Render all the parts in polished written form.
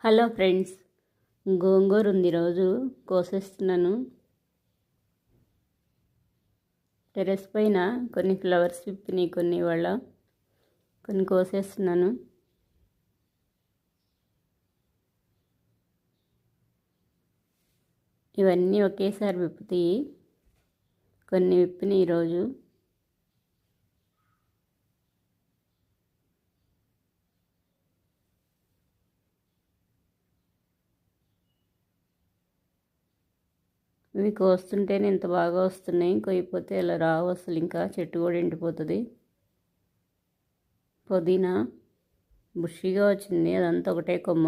Hello friends, గోంగూర ఉంది ఈరోజు కోసేస్తున్నాను. Terrace పైన కొన్ని ఫ్లవర్స్ విప్పినాయి, కొన్ని కోసేస్తున్నాను. ఇవన్నీ ఒకేసారి విప్పుతాయి. కొన్ని విప్పినాయి ఈరోజు. ఇవి కోస్తుంటేనే ఇంత బాగా వస్తున్నాయి. కొయ్యిపోతే ఇలా రావు అసలు. ఇంకా చెట్టు కూడా ఎండిపోతుంది. పుదీనా బుషిగా వచ్చింది, అదంతా ఒకటే కొమ్మ.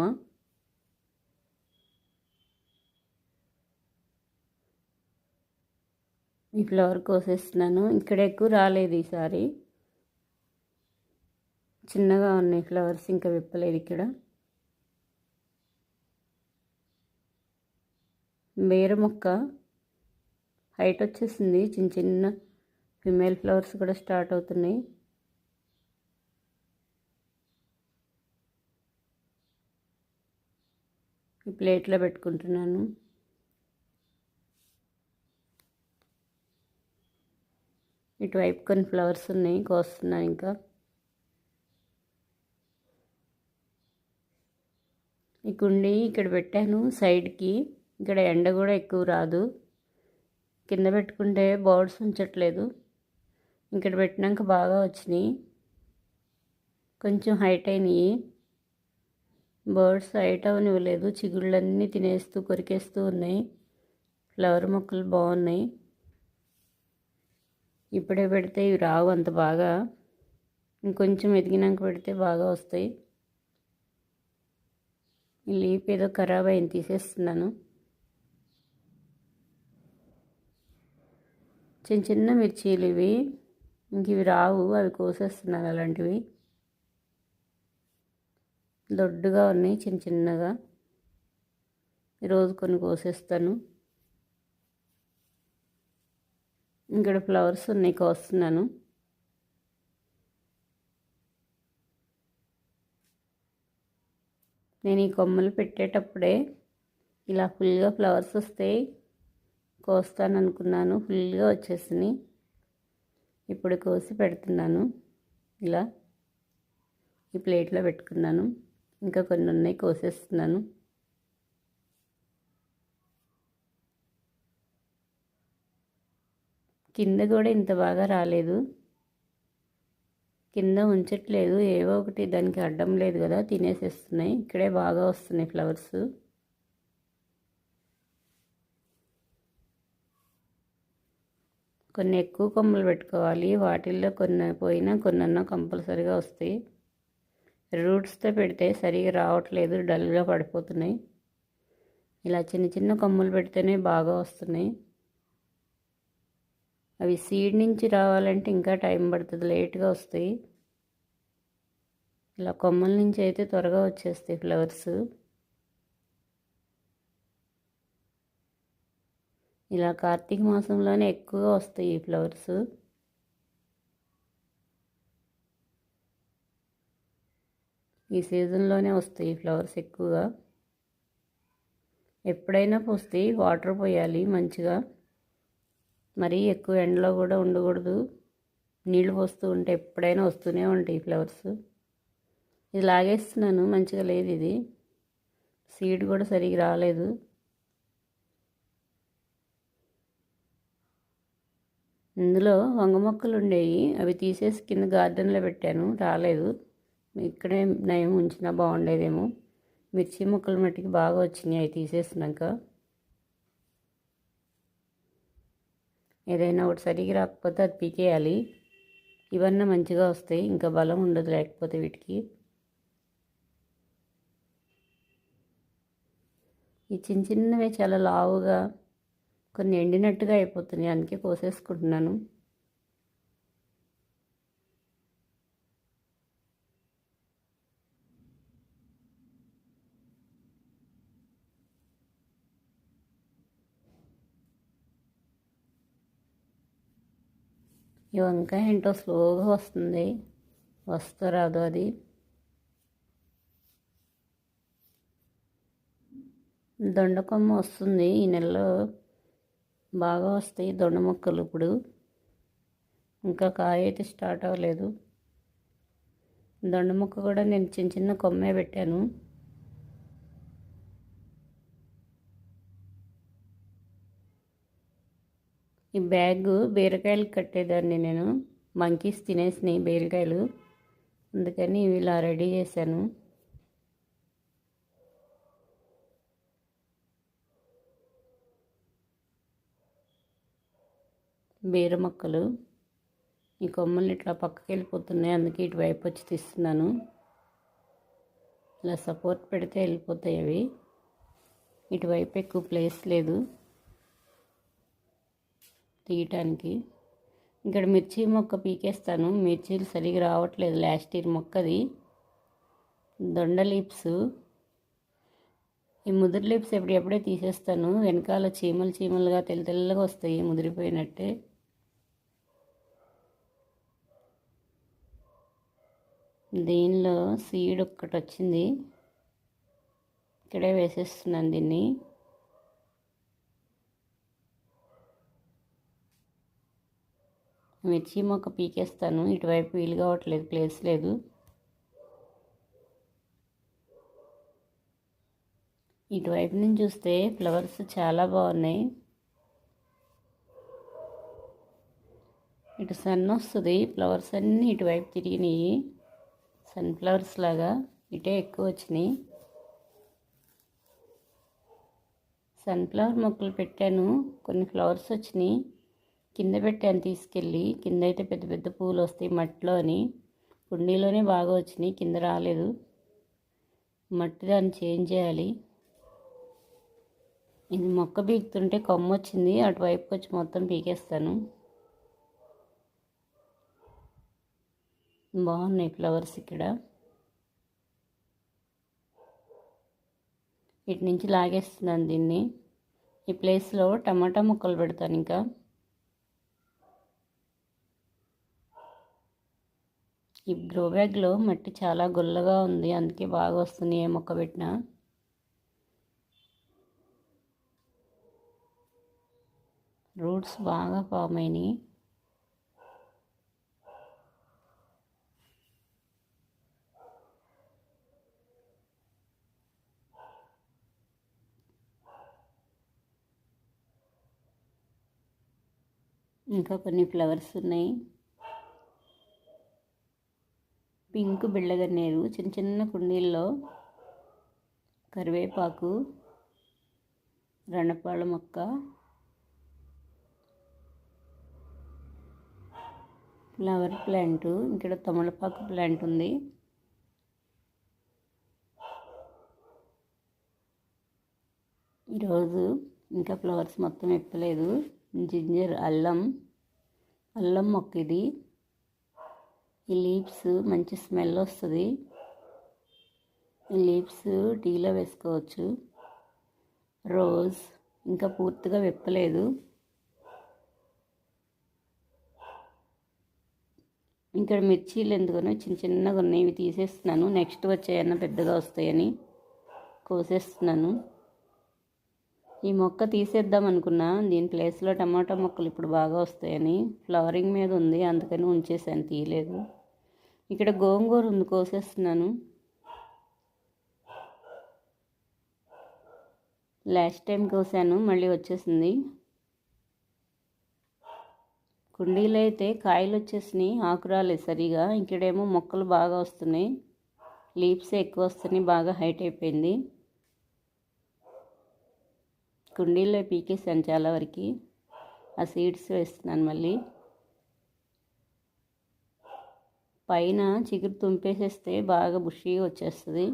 ఈ ఫ్లవర్ కోసేస్తున్నాను. ఇక్కడ ఎక్కువ రాలేదు ఈసారి, చిన్నగా ఉన్నాయి ఫ్లవర్స్, ఇంకా విప్పలేదు. ఇక్కడ బేర మొక్క హైట్ వచ్చేసింది. చిన్న చిన్న ఫిమేల్ ఫ్లవర్స్ కూడా స్టార్ట్ అవుతున్నాయి. ఈ ప్లేట్లో పెట్టుకుంటున్నాను. ఇటువైపు కొన్ని ఫ్లవర్స్ ఉన్నాయి, కోస్తున్నాను. ఇంకా ఈ కుండీ ఇక్కడ పెట్టాను సైడ్కి. ఇక్కడ ఎండ కూడా ఎక్కువ రాదు. కింద పెట్టుకుంటే బర్డ్స్ ఉంచట్లేదు. ఇక్కడ పెట్టినాక బాగా వచ్చినాయి. కొంచెం హైట్ అయినాయి. Birds height అవనివ్వలేదు. చిగుళ్ళన్నీ తినేస్తూ కొరికేస్తూ ఉన్నాయి. ఫ్లవర్ మొక్కలు బాగున్నాయి. ఇప్పుడే పెడితే ఇవి రావు అంత బాగా. ఇంకొంచెం ఎదిగినాక పెడితే బాగా వస్తాయి. ఈ లీప్ ఏదో ఖరాబ్ అయింది, తీసేస్తున్నాను. చిన్న చిన్న మిర్చీలు ఇవి. ఇంక ఇవి రావు, అవి కోసేస్తున్నాను. అలాంటివి దొడ్డుగా ఉన్నాయి, చిన్న చిన్నగా. ఈరోజు కొన్ని కోసేస్తాను. ఇక్కడ ఫ్లవర్స్ ఉన్నాయి, కోస్తున్నాను. నేను ఈ కొమ్మలు పెట్టేటప్పుడే ఇలా ఫుల్గా ఫ్లవర్స్ వస్తాయి, కోస్తాను అనుకున్నాను. ఫుల్గా వచ్చేసినాయి. ఇప్పుడు కోసి పెడుతున్నాను. ఇలా ఈ ప్లేట్లో పెట్టుకున్నాను. ఇంకా కొన్ని ఉన్నాయి, కోసేస్తున్నాను. కింద కూడా ఇంత బాగా రాలేదు. కింద ఉంచట్లేదు, ఏవో ఒకటి దానికి అడ్డం లేదు కదా, తినేసేస్తున్నాయి. ఇక్కడే బాగా వస్తున్నాయి ఫ్లవర్స్. కొన్ని ఎక్కువ కొమ్మలు పెట్టుకోవాలి. వాటిల్లో కొన్ని పోయినా కొన్నన్నా కంపల్సరీగా వస్తాయి. రూట్స్తో పెడితే సరిగా రావట్లేదు, డల్గా పడిపోతున్నాయి. ఇలా చిన్న చిన్న కొమ్మలు పెడితేనే బాగా వస్తున్నాయి. అవి సీడ్ నుంచి రావాలంటే ఇంకా టైం పడుతుంది, లేట్గా వస్తాయి. ఇలా కొమ్మల నుంచి అయితే త్వరగా వచ్చేస్తాయి ఫ్లవర్స్. ఇలా కార్తీక మాసంలోనే ఎక్కువగా వస్తాయి ఈ ఫ్లవర్స్. ఈ సీజన్లోనే వస్తాయి ఈ ఫ్లవర్స్ ఎక్కువగా. ఎప్పుడైనా పోస్తాయి, వాటర్ పోయాలి మంచిగా. మరీ ఎక్కువ ఎండలో కూడా ఉండకూడదు. నీళ్ళు పోస్తూ ఉంటే ఎప్పుడైనా వస్తూనే ఉంటాయి ఫ్లవర్స్. ఇది లాగేస్తున్నాను, మంచిగా లేదు ఇది. సీడ్ కూడా సరిగ్గా రాలేదు. ఇందులో వంగ మొక్కలు ఉండేవి, అవి తీసేసి కింద గార్డెన్లో పెట్టాను, రాలేదు. ఇక్కడే నయం ఉంచినా బాగుండేదేమో. మిర్చి మొక్కలు మట్టికి బాగా వచ్చినాయి అవి తీసేసినాక. ఏదైనా ఒకటి సరిగ్గా రాకపోతే అది పీకేయాలి. ఇవన్నీ మంచిగా వస్తాయి, ఇంకా బలం ఉండదు లేకపోతే వీటికి. ఈ చిన్న చిన్నవి చాలా లావుగా, కొన్ని ఎండినట్టుగా అయిపోతున్నాయి, అందుకే కోసేసుకుంటున్నాను. ఈ వంకాయ ఏంటో స్లోగా వస్తుంది, వస్తూ రాదు అది. దొండకొమ్మ వస్తుంది ఈ నెలలో, బాగా వస్తాయి దొండ మొక్కలు. ఇప్పుడు ఇంకా కాయ అయితే స్టార్ట్ అవ్వలేదు. దొండ మొక్క కూడా నేను చిన్న చిన్న కొమ్మే పెట్టాను. ఈ బ్యాగ్ బీరకాయలు కట్టేదాన్ని నేను, మంకీస్ తినేసినాయి బీరకాయలు, అందుకని ఇవి ఇలా రెడీ చేశాను. బీర మొక్కలు ఈ కొమ్మలు ఇట్లా పక్కకి వెళ్ళిపోతున్నాయి, అందుకే ఇటువైపు వచ్చి తీస్తున్నాను. ఇలా సపోర్ట్ పెడితే వెళ్ళిపోతాయి అవి. ఇటువైపు ఎక్కువ ప్లేస్ లేదు తీయటానికి. ఇక్కడ మిర్చి మొక్క పీకేస్తాను, మిర్చీలు సరిగా రావట్లేదు. లాస్ట్ ఇయర్ మొక్కది. దొండ లీప్స్, ఈ ముదిరి లీప్స్ ఎప్పుడెప్పుడే తీసేస్తాను. వెనకాల చీమలు చీమలుగా తెల్లగా వస్తాయి ముదిరిపోయినట్టే. దీనిలో సీడ్ ఒక్కటి వచ్చింది, ఇక్కడే వేసేస్తున్నాను దీన్ని. మిర్చి మొక్క పీకేస్తాను, ఇటువైపు వీలు కావట్లేదు, ప్లేస్ లేదు. ఇటువైపు నుంచి చూస్తే ఫ్లవర్స్ చాలా బాగున్నాయి. ఇటు సన్ వస్తుంది, ఫ్లవర్స్ అన్నీ ఇటువైపు తిరిగినాయి. సన్ఫ్లవర్స్ లాగా ఇటే ఎక్కువ వచ్చినాయి. సన్ఫ్లవర్ మొక్కలు పెట్టాను, కొన్ని ఫ్లవర్స్ వచ్చినాయి. కింద పెట్టాను తీసుకెళ్ళి, కింద అయితే పెద్ద పెద్ద పూలు వస్తాయి మట్టిలో అని. కుండీలోనే బాగా వచ్చినాయి, కింద రాలేదు. మట్టి దాన్ని చేంజ్ చేయాలి. ఇది మొక్క పీకుతుంటే కొమ్మ వచ్చింది, అటువైపుకి వచ్చి మొత్తం పీకేస్తాను. బాగున్నాయి ఫ్లవర్స్ ఇక్కడ. ఇటు నుంచి లాగేస్తున్నాను దీన్ని. ఈ ప్లేస్లో టమాటా మొక్కలు పెడతాను. ఇంకా ఈ గ్రో బ్యాగ్లో మట్టి చాలా గుల్లగా ఉంది, అందుకే బాగా వస్తుంది ఏ మొక్క పెట్టినా. రూట్స్ బాగా ఫామ్ అయినాయి. ఇంకా కొన్ని ఫ్లవర్స్ ఉన్నాయి. పింక్ బిళ్ళగన్నేరు, చిన్న చిన్న కుండీల్లో కరివేపాకు, రణపాల మొక్క, ఫ్లవర్ ప్లాంట్, ఇక్కడ తమలపాకు ప్లాంట్ ఉంది. ఈరోజు ఇంకా ఫ్లవర్స్ మొత్తం ఎక్కలేదు. జింజర్, అల్లం మొక్క ఇది. ఈ లీవ్స్ మంచి స్మెల్ వస్తుంది. ఈ లీవ్స్ టీలో వేసుకోవచ్చు. రోజ్ ఇంకా పూర్తిగా విప్పలేదు. ఇక్కడ మిర్చీలు ఎందుకనో చిన్న చిన్నగా ఉన్నాయి, ఇవి తీసేస్తున్నాను. నెక్స్ట్ వచ్చాయన్నా పెద్దగా వస్తాయని కోసేస్తున్నాను. ఈ మొక్క తీసేద్దాం అనుకున్నా, దీని ప్లేస్లో టమాటా మొక్కలు ఇప్పుడు బాగా వస్తాయని. ఫ్లవరింగ్ మీద ఉంది, అందుకని ఉంచేసాను, తీయలేదు. ఇక్కడ గోంగూర ఉంది, కోసేస్తున్నాను. లాస్ట్ టైం కోసాను, మళ్ళీ వచ్చేసింది. కుండీలో అయితే కాయలు వచ్చేసినాయి, ఆకు రాలేదు సరిగా. ఇక్కడేమో మొక్కలు బాగా వస్తున్నాయి, లీవ్స్ ఎక్కువ వస్తున్నాయి, బాగా హైట్ అయిపోయింది. కుండీల్లో పీకేసాను చాలా వరకు. ఆ సీడ్స్ వేస్తున్నాను మళ్ళీ. పైన చిగురు తుంపేసేస్తే బాగా బుషీగా వచ్చేస్తుంది,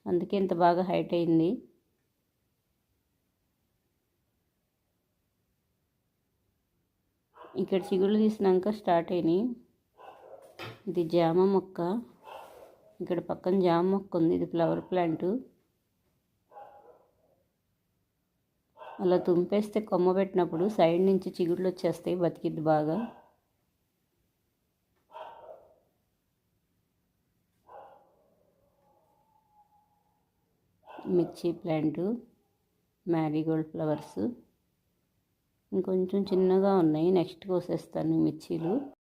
అందుకే ఇంత బాగా హైట్ అయింది. ఇక్కడ చిగుళ్ళు తీసినాక స్టార్ట్ అయినాయి. ఇది జామ మొక్క, ఇక్కడ పక్కన జామ మొక్క ఉంది, ఇది ఫ్లవర్ ప్లాంట్. అలా తుంపేస్తే కొమ్మ పెట్టినప్పుడు సైడ్ నుంచి చిగుళ్ళు వచ్చేస్తాయి, బతికిద్ది బాగా. మిర్చి ప్లాంటు, మ్యారీగోల్డ్ ఫ్లవర్స్ ఇంకొంచెం చిన్నగా ఉన్నాయి. నెక్స్ట్ కోసేస్తాను మిర్చీలు.